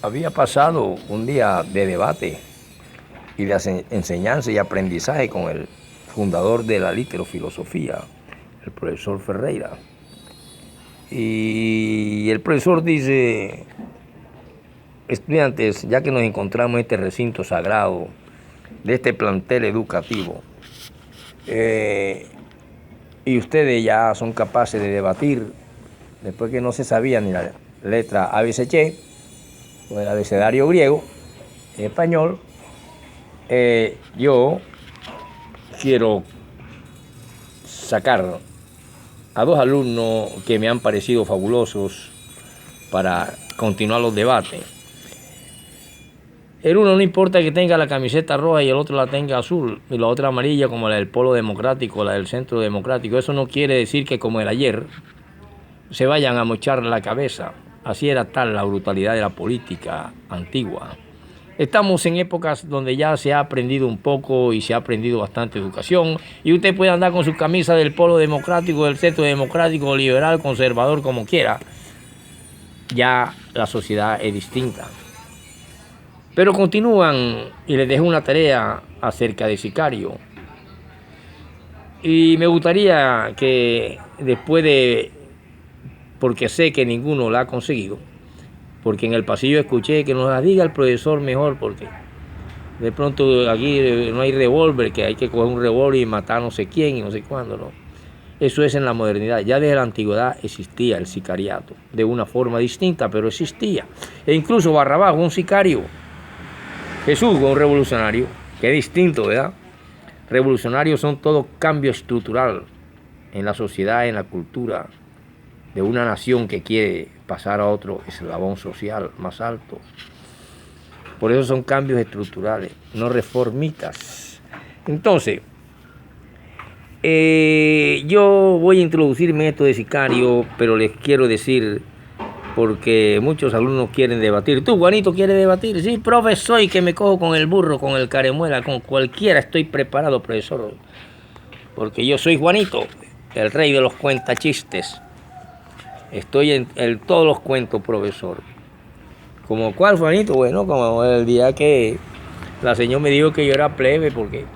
había pasado un día de debate y de enseñanza y aprendizaje con el fundador de la literofilosofía, el profesor Ferreira. Y el profesor dice: estudiantes, ya que nos encontramos en este recinto sagrado de este plantel educativo, y ustedes ya son capaces de debatir, después que no se sabía ni la letra ABC o el abecedario griego, en español, yo quiero sacar a dos alumnos que me han parecido fabulosos para continuar los debates. El uno no importa que tenga la camiseta roja y el otro la tenga azul, y la otra amarilla como la del Polo Democrático, la del Centro Democrático. Eso no quiere decir que como el ayer se vayan a mochar la cabeza. Así era tal la brutalidad de la política antigua. Estamos en épocas donde ya se ha aprendido un poco y se ha aprendido bastante educación, y usted puede andar con su camisa del Polo Democrático, del Centro Democrático, liberal, conservador, como quiera. Ya la sociedad es distinta. Pero continúan y les dejo una tarea acerca de Sicario. Y me gustaría que después de, porque sé que ninguno la ha conseguido, porque en el pasillo escuché que nos la diga el profesor mejor, porque de pronto aquí no hay revólver, que hay que coger un revólver y matar no sé quién y no sé cuándo, ¿no? Eso es en la modernidad. Ya desde la antigüedad existía el sicariato, de una forma distinta, pero existía. E incluso Barrabás fue un sicario. Jesús fue un revolucionario, que es distinto, ¿verdad? Revolucionarios son todo cambio estructural en la sociedad, en la cultura de una nación que quiere pasar a otro eslabón social más alto. Por eso son cambios estructurales, no reformitas. Entonces, yo voy a introducirme en esto de sicario, pero les quiero decir, porque muchos alumnos quieren debatir. ¿Tú, Juanito, quieres debatir? Sí, profesor, y que me cojo con el burro, con el caremuela, con cualquiera estoy preparado, profesor. Porque yo soy Juanito, el rey de los cuentachistes. Estoy en todos los cuentos, profesor. ¿Como cuál, Juanito? Bueno, como el día que la señora me dijo que yo era plebe, porque...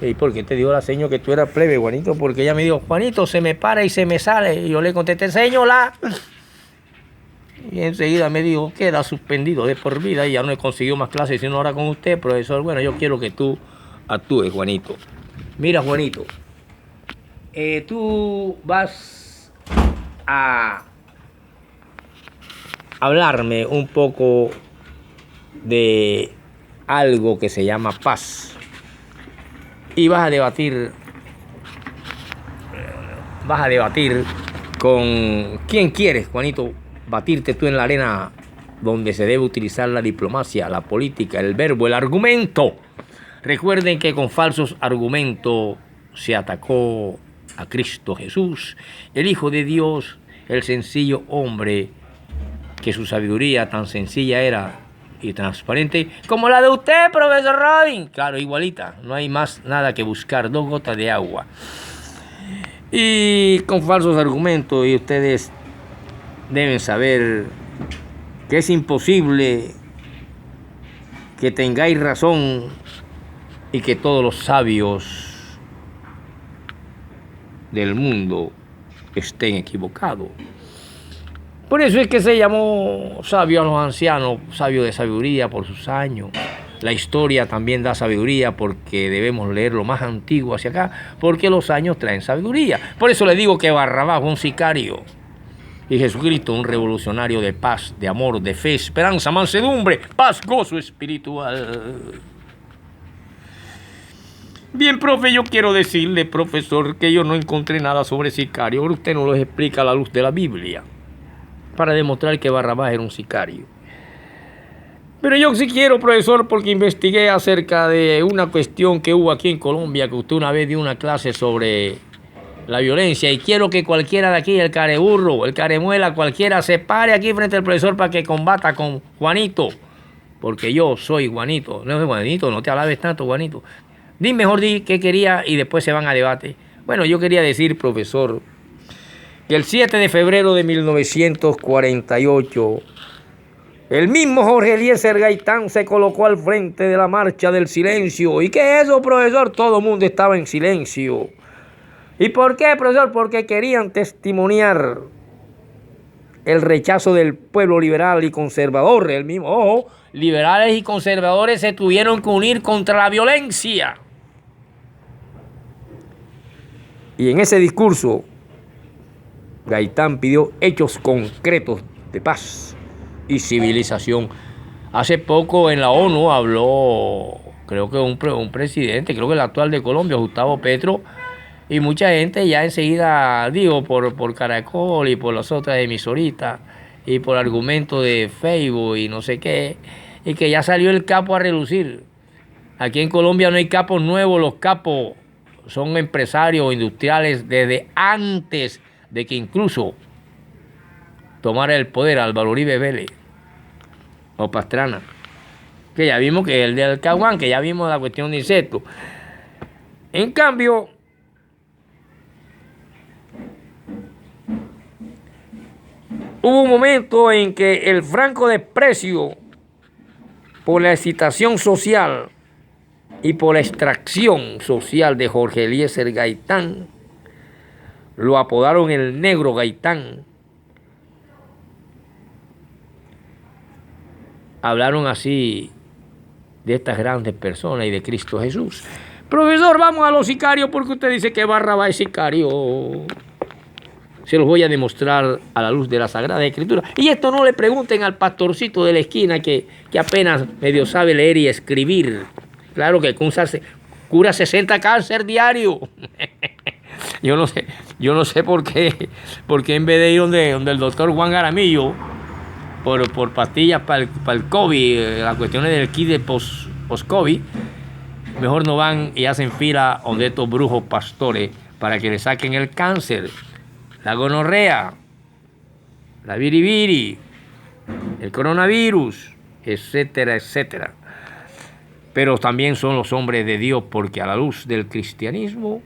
¿Y por qué te dijo la señora que tú eras plebe, Juanito? Porque ella me dijo: Juanito, se me para y se me sale. Y yo le contesté: señora. Y enseguida me dijo: queda suspendido de por vida y ya no he conseguido más clases sino ahora con usted, profesor. Bueno, yo quiero que tú actúes, Juanito. Mira, Juanito, tú vas a hablarme un poco de algo que se llama paz. Y vas a debatir con... ¿Quién quieres, Juanito, batirte tú en la arena donde se debe utilizar la diplomacia, la política, el verbo, el argumento? Recuerden que con falsos argumentos se atacó a Cristo Jesús, el Hijo de Dios, el sencillo hombre, que su sabiduría tan sencilla era y transparente como la de usted, profesor Robin. Claro, igualita, no hay más nada que buscar, 2 gotas de agua. Y con falsos argumentos, y ustedes deben saber que es imposible que tengáis razón y que todos los sabios del mundo estén equivocados. Por eso es que se llamó sabio a los ancianos, sabio de sabiduría por sus años. La historia también da sabiduría, porque debemos leer lo más antiguo hacia acá, porque los años traen sabiduría. Por eso le digo que Barrabás fue un sicario y Jesucristo un revolucionario de paz, de amor, de fe, esperanza, mansedumbre, paz, gozo espiritual. Bien, profe, yo quiero decirle, profesor, que yo no encontré nada sobre sicario. Ahora usted nos lo explica a la luz de la Biblia, para demostrar que Barrabás era un sicario. Pero yo sí quiero, profesor, porque investigué acerca de una cuestión que hubo aquí en Colombia, que usted una vez dio una clase sobre la violencia, y quiero que cualquiera de aquí, el careburro, el caremuela, cualquiera, se pare aquí frente al profesor para que combata con Juanito, porque yo soy Juanito. No soy Juanito, no te alabes tanto, Juanito. Mejor di qué quería y después se van a debate. Bueno, yo quería decir, profesor, que el 7 de febrero de 1948 El mismo Jorge Eliezer Gaitán se colocó al frente de la marcha del silencio. ¿Y qué es eso, profesor? Todo el mundo estaba en silencio. ¿Y por qué, profesor? Porque querían testimoniar el rechazo del pueblo liberal y conservador. El mismo, ojo, liberales y conservadores se tuvieron que unir contra la violencia. Y en ese discurso, Gaitán pidió hechos concretos de paz y civilización. Hace poco en la ONU habló, creo que un presidente, creo que el actual de Colombia, Gustavo Petro, y mucha gente ya enseguida, digo, por Caracol y por las otras emisoritas, y por argumentos de Facebook y no sé qué, y que ya salió el capo a relucir. Aquí en Colombia no hay capos nuevos, los capos son empresarios industriales desde antes de que incluso tomara el poder Álvaro Uribe Vélez o Pastrana, que ya vimos que el del Caguán, que ya vimos la cuestión de insectos. En cambio, hubo un momento en que el franco desprecio por la excitación social y por la extracción social de Jorge Eliezer Gaitán, lo apodaron el Negro Gaitán. Hablaron así de estas grandes personas y de Cristo Jesús. Profesor, vamos a los sicarios porque usted dice que Barrabás es sicario. Se los voy a demostrar a la luz de la Sagrada Escritura. Y esto no le pregunten al pastorcito de la esquina que apenas medio sabe leer y escribir. Claro que cura 60 cáncer diario. Yo no sé por qué en vez de ir donde el doctor Juan Garamillo por pastillas para el COVID, las cuestiones del kit de post-COVID, mejor no van y hacen fila donde estos brujos pastores para que le saquen el cáncer, la gonorrea, la biribiri, el coronavirus, etcétera, etcétera. Pero también son los hombres de Dios, porque a la luz del cristianismo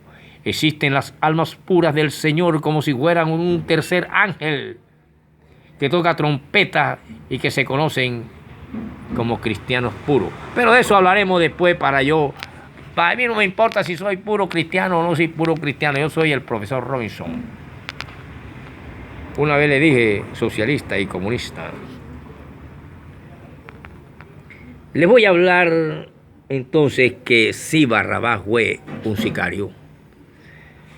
existen las almas puras del Señor como si fueran un tercer ángel que toca trompeta y que se conocen como cristianos puros. Pero de eso hablaremos después. Para mí no me importa si soy puro cristiano o no soy puro cristiano. Yo soy el profesor Robinson. Una vez le dije socialista y comunista. Les voy a hablar entonces que sí, Barrabás fue un sicario,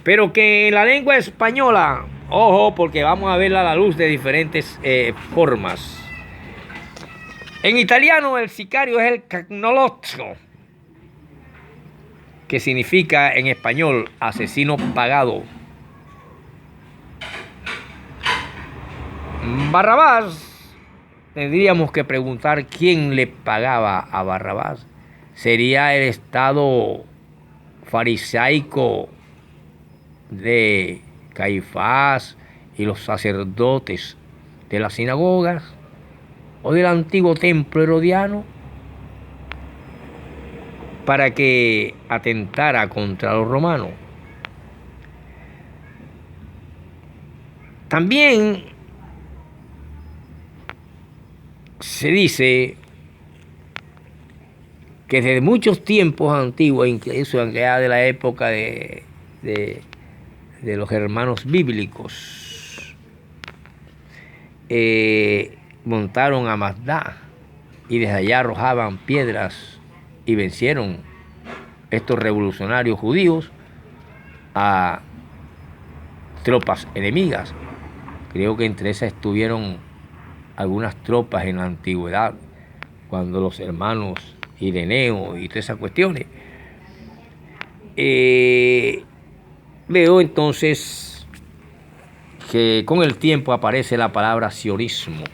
pero que en la lengua española, ojo, porque vamos a verla a la luz de diferentes formas. En italiano el sicario es el cagnolozzo, que significa en español asesino pagado. Barrabás, tendríamos que preguntar quién le pagaba a Barrabás. Sería el estado farisaico de Caifás y los sacerdotes de las sinagogas o del antiguo templo herodiano para que atentara contra los romanos. También se dice que desde muchos tiempos antiguos, incluso ya de la época de los hermanos bíblicos, montaron a Magdá y desde allá arrojaban piedras y vencieron estos revolucionarios judíos a tropas enemigas. Creo que entre esas estuvieron algunas tropas en la antigüedad, cuando los hermanos Ireneo y todas esas cuestiones. Veo entonces que con el tiempo aparece la palabra sionismo.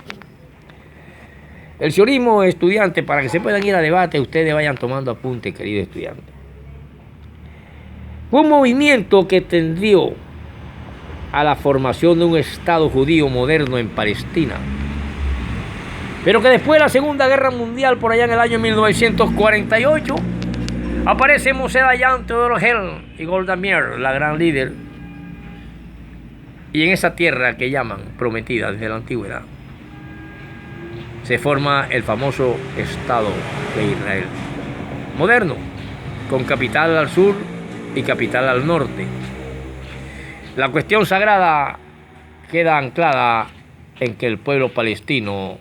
El sionismo, estudiantes, para que se puedan ir a debate, ustedes vayan tomando apunte, queridos estudiantes. Fue un movimiento que tendió a la formación de un Estado judío moderno en Palestina, pero que después de la Segunda Guerra Mundial, por allá en el año 1948, aparece Moshe Dayan, Theodor Herzl y Golda Meir, la gran líder, y en esa tierra que llaman prometida desde la antigüedad, se forma el famoso Estado de Israel moderno, con capital al sur y capital al norte. La cuestión sagrada queda anclada en que el pueblo palestino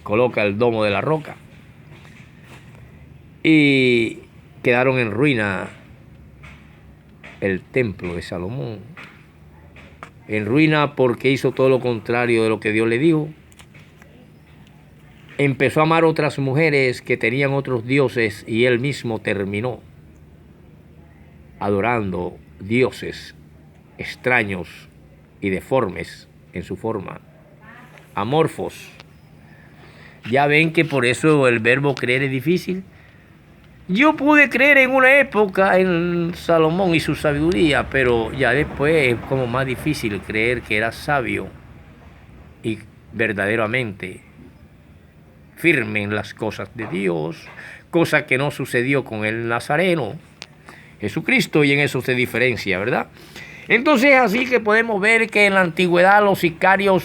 coloca el domo de la roca y quedaron en ruina el templo de Salomón, en ruina porque hizo todo lo contrario de lo que Dios le dijo. Empezó a amar otras mujeres que tenían otros dioses y él mismo terminó adorando dioses extraños y deformes en su forma, amorfos. Ya ven que por eso el verbo creer es difícil. Yo pude creer en una época en Salomón y su sabiduría, pero ya después es como más difícil creer que era sabio y verdaderamente firme en las cosas de Dios, cosa que no sucedió con el Nazareno, Jesucristo, y en eso se diferencia, ¿verdad? Entonces así que podemos ver que en la antigüedad los sicarios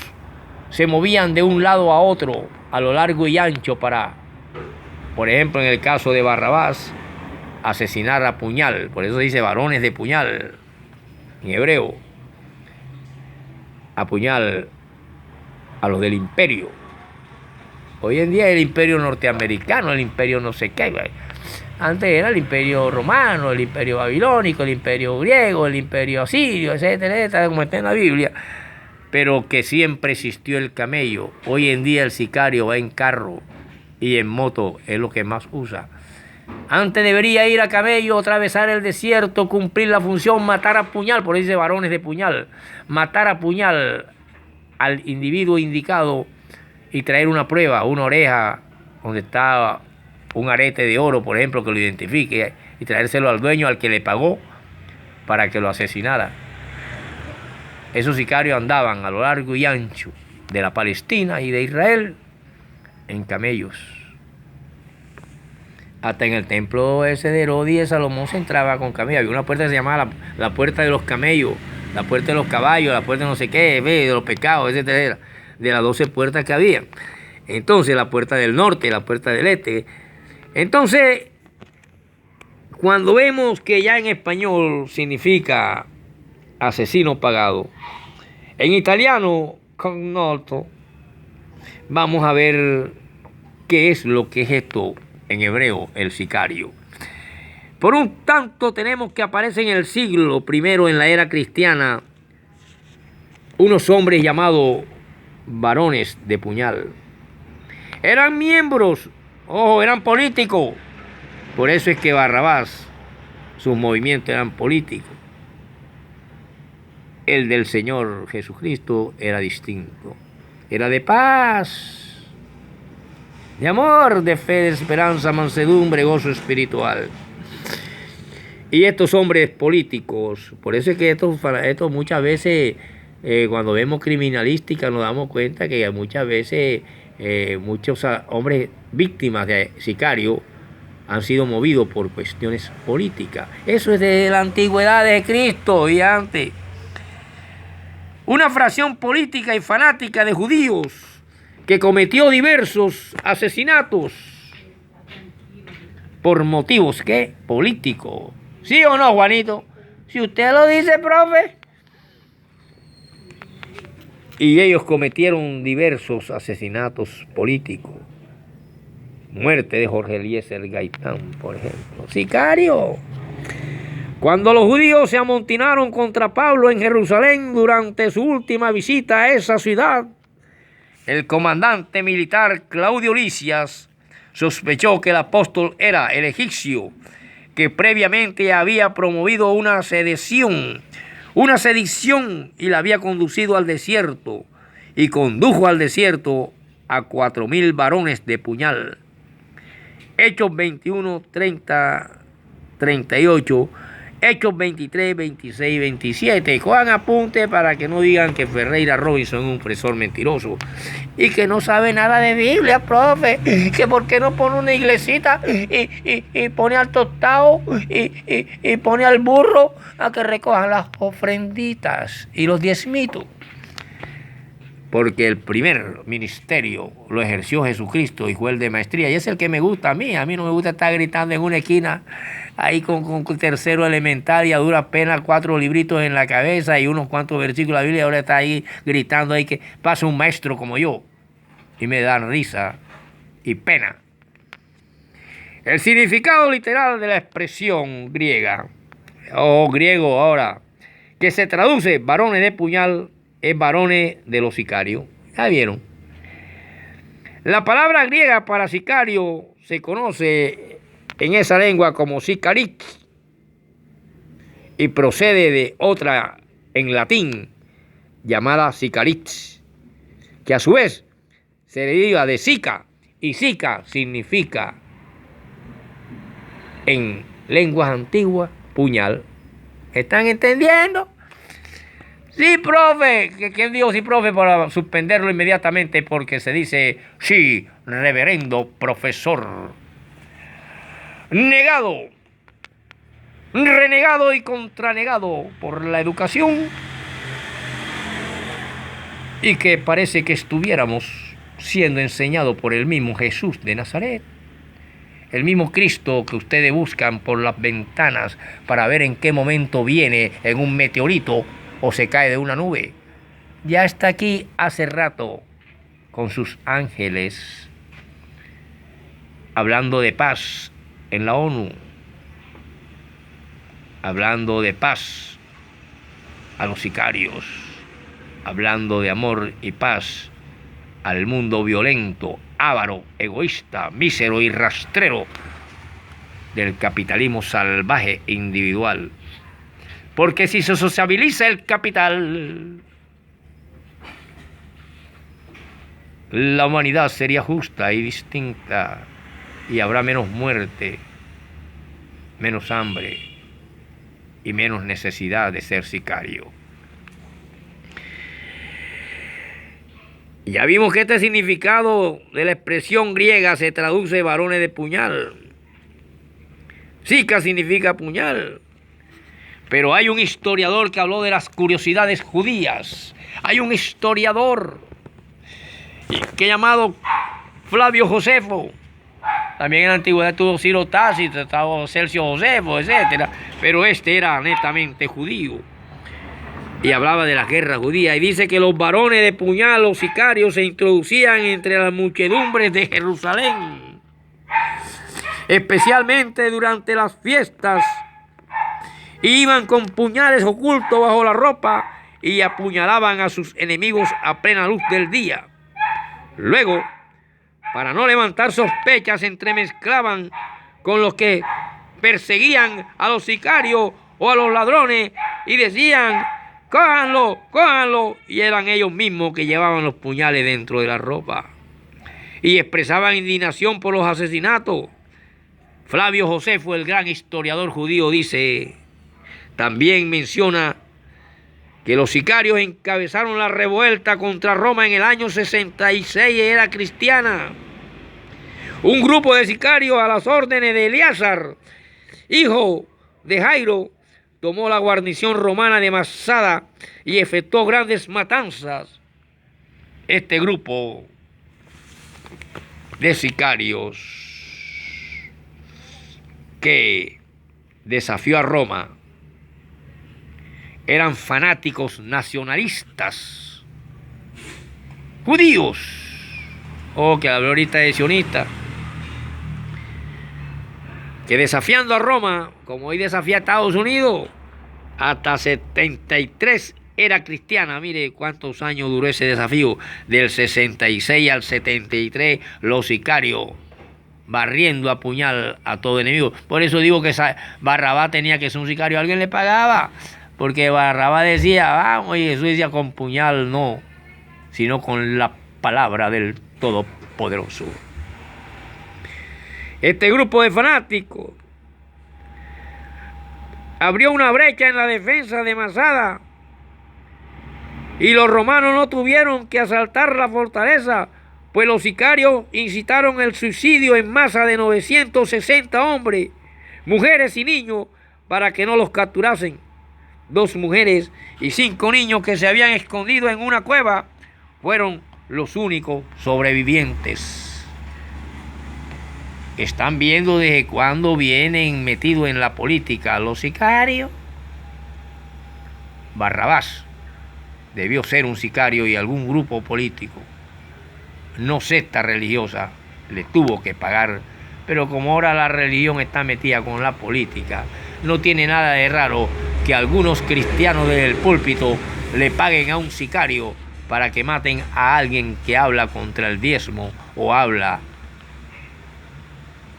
se movían de un lado a otro, a lo largo y ancho para, por ejemplo, en el caso de Barrabás, asesinar a puñal. Por eso dice varones de puñal en hebreo. A puñal a los del imperio. Hoy en día es el imperio norteamericano, el imperio no sé qué. Antes era el imperio romano, el imperio babilónico, el imperio griego, el imperio asirio, etcétera, etcétera, como está en la Biblia. Pero que siempre existió el camello. Hoy en día el sicario va en carro y en moto, es lo que más usa. Antes debería ir a camello, atravesar el desierto, cumplir la función, matar a puñal, por eso dice varones de puñal, matar a puñal al individuo indicado y traer una prueba, una oreja donde está un arete de oro, por ejemplo, que lo identifique, y traérselo al dueño, al que le pagó para que lo asesinara. Esos sicarios andaban a lo largo y ancho de la Palestina y de Israel en camellos. Hasta en el templo ese de Herodes y de Salomón se entraba con camellos. Había una puerta que se llamaba la puerta de los camellos, la puerta de los caballos, la puerta de no sé qué, de los pecados, etcétera, de las 12 puertas que había. Entonces la puerta del norte, la puerta del este. Entonces, cuando vemos que ya en español significa asesino pagado, en italiano cognoto, vamos a ver qué es lo que es esto en hebreo, el sicario. Por un tanto tenemos que aparecen en el siglo I en la era cristiana unos hombres llamados varones de puñal. Eran miembros, eran políticos. Por eso es que Barrabás, sus movimientos eran políticos. El del Señor Jesucristo era distinto. Era de paz, de amor, de fe, de esperanza, mansedumbre, gozo espiritual. Y estos hombres políticos, por eso es que estos muchas veces, cuando vemos criminalística, nos damos cuenta que muchas veces muchos hombres víctimas de sicarios han sido movidos por cuestiones políticas. Eso es de la antigüedad de Cristo y antes. Una fracción política y fanática de judíos que cometió diversos asesinatos por motivos ¿qué? Políticos. ¿Sí o no, Juanito? Si usted lo dice, profe. Y ellos cometieron diversos asesinatos políticos. Muerte de Jorge Eliezer Gaitán, por ejemplo. Sicario. Cuando los judíos se amotinaron contra Pablo en Jerusalén durante su última visita a esa ciudad, el comandante militar Claudio Lisias sospechó que el apóstol era el egipcio que previamente había promovido una sedición y la había conducido al desierto y condujo al desierto a 4,000 varones de puñal. Hechos 21, 30, 38, Hechos 23, 26, 27. Cojan apunte para que no digan que Ferreira Robinson es un profesor mentiroso y que no sabe nada de Biblia, profe. Que por qué no pone una iglesita y pone al tostado y pone al burro a que recojan las ofrenditas y los diezmitos. porque el primer ministerio lo ejerció Jesucristo y fue el de maestría, y es el que me gusta a mí no me gusta estar gritando en una esquina ahí con tercero elemental y a duras penas 4 libritos en la cabeza y unos cuantos versículos de la Biblia, ahora está ahí gritando ahí que pasa un maestro como yo, y me dan risa y pena. El significado literal de la expresión griega, o griego ahora, que se traduce varones de puñal, es varones de los sicarios. ¿Ya vieron? La palabra griega para sicario se conoce en esa lengua como sicaritz y procede de otra en latín llamada sicaritz, que a su vez se deriva de sica, y sica significa en lenguas antiguas puñal. ¿Están entendiendo? Sí, profe. ¿Quién dijo sí, profe? Para suspenderlo inmediatamente, porque se dice sí, reverendo profesor. Negado, renegado y contranegado por la educación, y que parece que estuviéramos siendo enseñados por el mismo Jesús de Nazaret, el mismo Cristo que ustedes buscan por las ventanas para ver en qué momento viene en un meteorito o se cae de una nube. Ya está aquí hace rato con sus ángeles, hablando de paz en la ONU, hablando de paz a los sicarios, hablando de amor y paz al mundo violento, avaro, egoísta, mísero y rastrero del capitalismo salvaje e individual. Porque si se sociabiliza el capital, la humanidad sería justa y distinta, y habrá menos muerte, menos hambre y menos necesidad de ser sicario. Ya vimos que este significado de la expresión griega se traduce varones de puñal. Sica significa puñal. Pero hay un historiador que habló de las curiosidades judías. Hay un historiador que llamado Flavio Josefo. También en la antigüedad tuvo Ciro Tácito, estaba Celso Josefo, etc. Pero este era netamente judío. Y hablaba de la guerra judía. Y dice que los varones de puñal, los sicarios, se introducían entre las muchedumbres de Jerusalén, especialmente durante las fiestas. Iban con puñales ocultos bajo la ropa y apuñalaban a sus enemigos a plena luz del día. Luego, para no levantar sospechas, se entremezclaban con los que perseguían a los sicarios o a los ladrones y decían: ¡cójanlo, cójanlo! Y eran ellos mismos que llevaban los puñales dentro de la ropa y expresaban indignación por los asesinatos. Flavio Josefo, el gran historiador judío, también menciona que los sicarios encabezaron la revuelta contra Roma en el año 66 era cristiana. Un grupo de sicarios a las órdenes de Eleazar, hijo de Jairo, tomó la guarnición romana de Masada y efectuó grandes matanzas. Este grupo de sicarios que desafió a Roma eran fanáticos nacionalistas judíos, que habló ahorita de sionistas, que desafiando a Roma, como hoy desafía a Estados Unidos, hasta 73 era cristiana. Mire cuántos años duró ese desafío, del 66 al 73, los sicarios barriendo a puñal a todo enemigo. Por eso digo que Barrabás tenía que ser un sicario, alguien le pagaba, porque Barrabás decía: vamos, y Jesús decía: con puñal no, sino con la palabra del Todopoderoso. Este grupo de fanáticos abrió una brecha en la defensa de Masada y los romanos no tuvieron que asaltar la fortaleza, pues los sicarios incitaron el suicidio en masa de 960 hombres, mujeres y niños para que no los capturasen. 2 mujeres y 5 niños que se habían escondido en una cueva fueron los únicos sobrevivientes. Están viendo desde cuándo vienen metidos en la política los sicarios. Barrabás debió ser un sicario y algún grupo político, no secta religiosa, le tuvo que pagar. Pero como ahora la religión está metida con la política, no tiene nada de raro que algunos cristianos del púlpito le paguen a un sicario para que maten a alguien que habla contra el diezmo o habla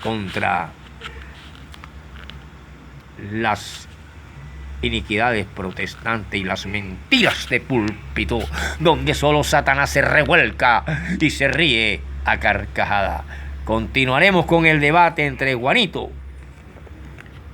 contra las iniquidades protestantes y las mentiras de púlpito, donde solo Satanás se revuelca y se ríe a carcajada. Continuaremos con el debate entre Juanito